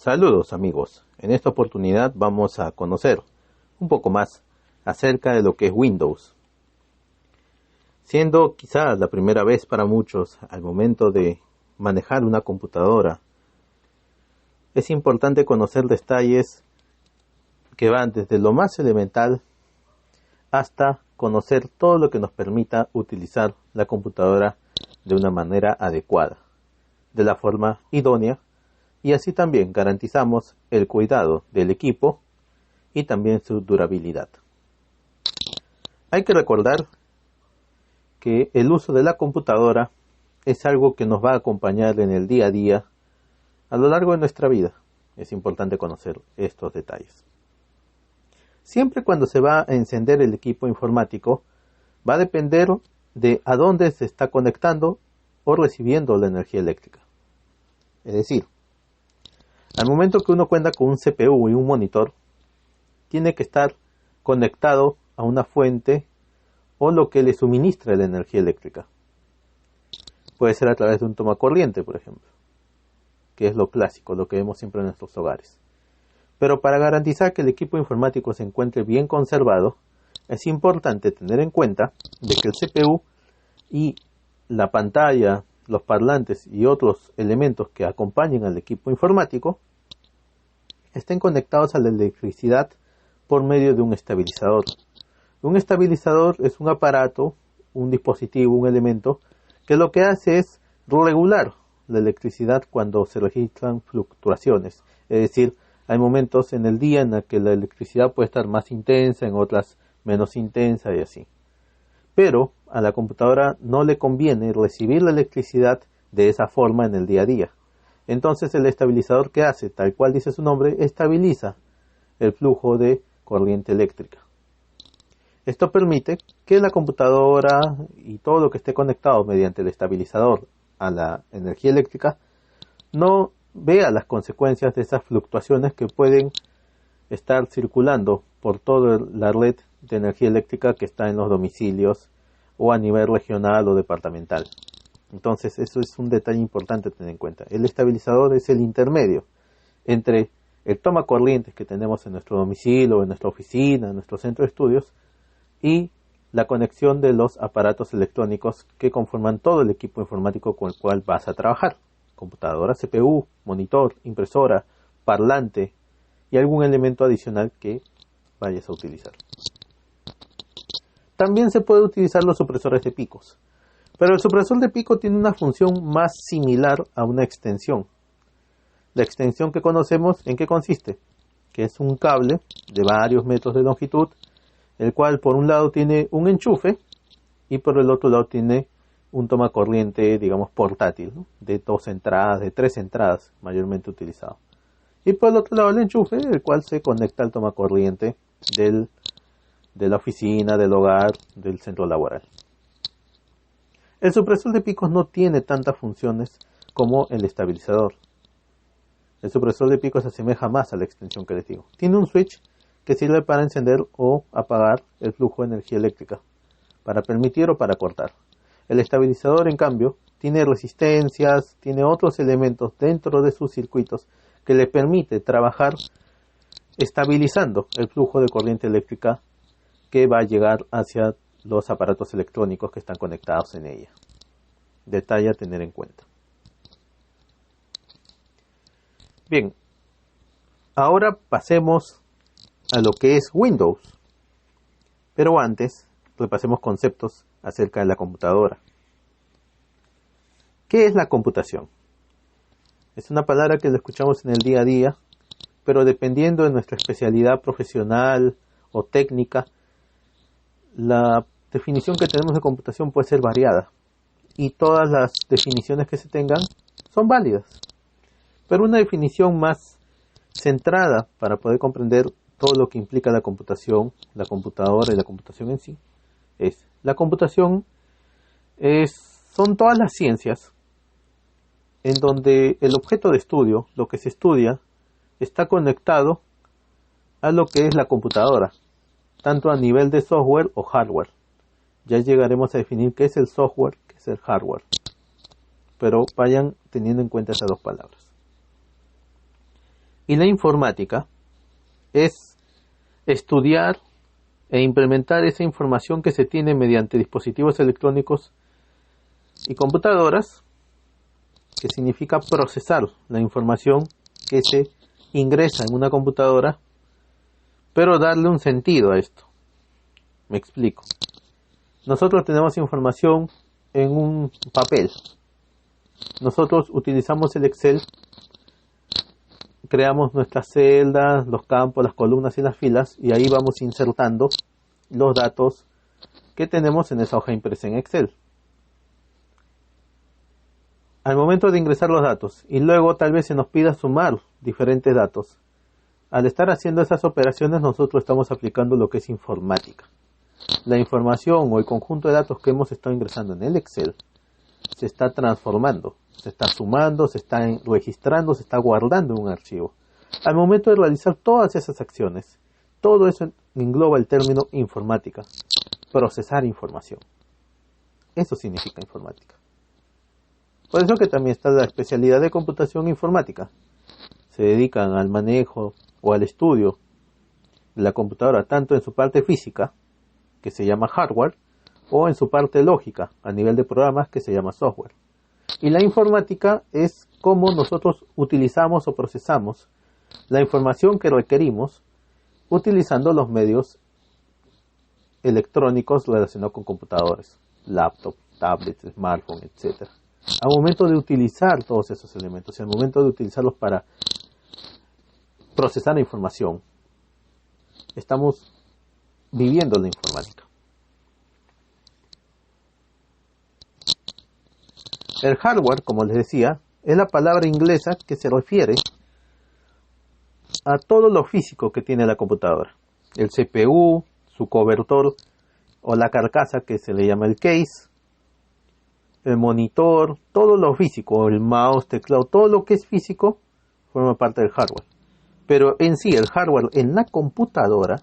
Saludos amigos, en esta oportunidad vamos a conocer un poco más acerca de lo que es Windows. Siendo quizás la primera vez para muchos al momento de manejar una computadora, es importante conocer detalles que van desde lo más elemental hasta conocer todo lo que nos permita utilizar la computadora de una manera adecuada, de la forma idónea, y así también garantizamos el cuidado del equipo y también su durabilidad. Hay que recordar que el uso de la computadora es algo que nos va a acompañar en el día a día a lo largo de nuestra vida. Es importante conocer estos detalles. Siempre cuando se va a encender el equipo informático, va a depender de a dónde se está conectando o recibiendo la energía eléctrica. Es decir, al momento que uno cuenta con un CPU y un monitor, tiene que estar conectado a una fuente o lo que le suministra la energía eléctrica. Puede ser a través de un tomacorriente, por ejemplo, que es lo clásico, lo que vemos siempre en nuestros hogares. Pero para garantizar que el equipo informático se encuentre bien conservado, es importante tener en cuenta de que el CPU y la pantalla, los parlantes y otros elementos que acompañen al equipo informático estén conectados a la electricidad por medio de un estabilizador. Un estabilizador es un aparato, un dispositivo, un elemento que lo que hace es regular la electricidad cuando se registran fluctuaciones. Es decir, hay momentos en el día en los que la electricidad puede estar más intensa, en otras menos intensa y así. Pero a la computadora no le conviene recibir la electricidad de esa forma en el día a día. Entonces el estabilizador que hace, tal cual dice su nombre, estabiliza el flujo de corriente eléctrica. Esto permite que la computadora y todo lo que esté conectado mediante el estabilizador a la energía eléctrica no vea las consecuencias de esas fluctuaciones que pueden estar circulando por toda la red de energía eléctrica que está en los domicilios o a nivel regional o departamental. Entonces eso es un detalle importante a tener en cuenta. El estabilizador es el intermedio entre el tomacorrientes que tenemos en nuestro domicilio, en nuestra oficina, en nuestro centro de estudios y la conexión de los aparatos electrónicos que conforman todo el equipo informático con el cual vas a trabajar. Computadora, CPU, monitor, impresora, parlante y algún elemento adicional que vayas a utilizar. También se puede utilizar los supresores de picos, pero el supresor de pico tiene una función más similar a una extensión. La extensión que conocemos, ¿en qué consiste? Que es un cable de varios metros de longitud, el cual por un lado tiene un enchufe y por el otro lado tiene un tomacorriente, digamos, portátil, ¿no? De 2 entradas, de 3 entradas, mayormente utilizado. Y por el otro lado el enchufe, el cual se conecta al tomacorriente de la oficina, del hogar, del centro laboral. El supresor de picos no tiene tantas funciones como el estabilizador. El supresor de picos se asemeja más a la extensión que les digo. Tiene un switch que sirve para encender o apagar el flujo de energía eléctrica, para permitir o para cortar. El estabilizador, en cambio, tiene resistencias, tiene otros elementos dentro de sus circuitos que le permite trabajar estabilizando el flujo de corriente eléctrica que va a llegar hacia los aparatos electrónicos que están conectados en ella. Detalle a tener en cuenta. Bien, ahora pasemos a lo que es Windows. Pero antes, repasemos conceptos acerca de la computadora. ¿Qué es la computación? Es una palabra que la escuchamos en el día a día, pero dependiendo de nuestra especialidad profesional o técnica, la definición que tenemos de computación puede ser variada y todas las definiciones que se tengan son válidas. Pero una definición más centrada para poder comprender todo lo que implica la computación, la computadora y la computación en sí, es la computación son todas las ciencias en donde el objeto de estudio, lo que se estudia, está conectado a lo que es la computadora, tanto a nivel de software o hardware. Ya llegaremos a definir qué es el software, qué es el hardware, pero vayan teniendo en cuenta esas dos palabras. Y la informática es estudiar e implementar esa información que se tiene mediante dispositivos electrónicos y computadoras, que significa procesar la información que se ingresa en una computadora, pero darle un sentido a esto. Me explico. Nosotros tenemos información en un papel. Nosotros utilizamos el Excel, creamos nuestras celdas, los campos, las columnas y las filas, y ahí vamos insertando los datos que tenemos en esa hoja impresa en Excel. Al momento de ingresar los datos, y luego tal vez se nos pida sumar diferentes datos, al estar haciendo esas operaciones nosotros estamos aplicando lo que es informática. La información o el conjunto de datos que hemos estado ingresando en el Excel se está transformando, se está sumando, se está registrando, se está guardando en un archivo. Al momento de realizar todas esas acciones, todo eso engloba el término informática, procesar información. Eso significa informática. Por eso que también está la especialidad de computación informática. Se dedican al manejo o al estudio de la computadora tanto en su parte física, que se llama hardware, o en su parte lógica, a nivel de programas, que se llama software. Y la informática es cómo nosotros utilizamos o procesamos la información que requerimos utilizando los medios electrónicos relacionados con computadores, laptop, tablets, smartphone, etc. Al momento de utilizar todos esos elementos, al momento de utilizarlos para procesar la información, estamos viviendo la informática. El hardware, como les decía, es la palabra inglesa que se refiere a todo lo físico que tiene la computadora. El CPU, su cobertor o la carcasa que se le llama el case, el monitor, todo lo físico, el mouse, teclado, todo lo que es físico forma parte del hardware. Pero en sí, el hardware en la computadora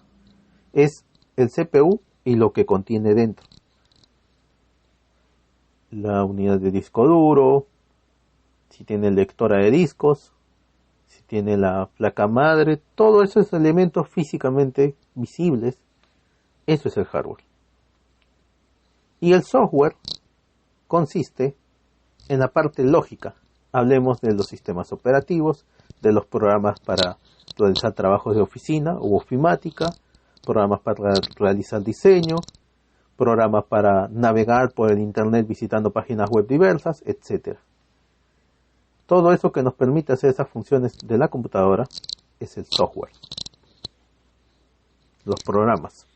es el CPU y lo que contiene dentro. La unidad de disco duro, si tiene lectora de discos, si tiene la placa madre, todos esos elementos físicamente visibles, eso es el hardware. Y el software consiste en la parte lógica. Hablemos de los sistemas operativos, de los programas para realizar trabajos de oficina u ofimática, programas para realizar diseño, programas para navegar por el internet visitando páginas web diversas, etc. Todo eso que nos permite hacer esas funciones de la computadora es el software, los programas.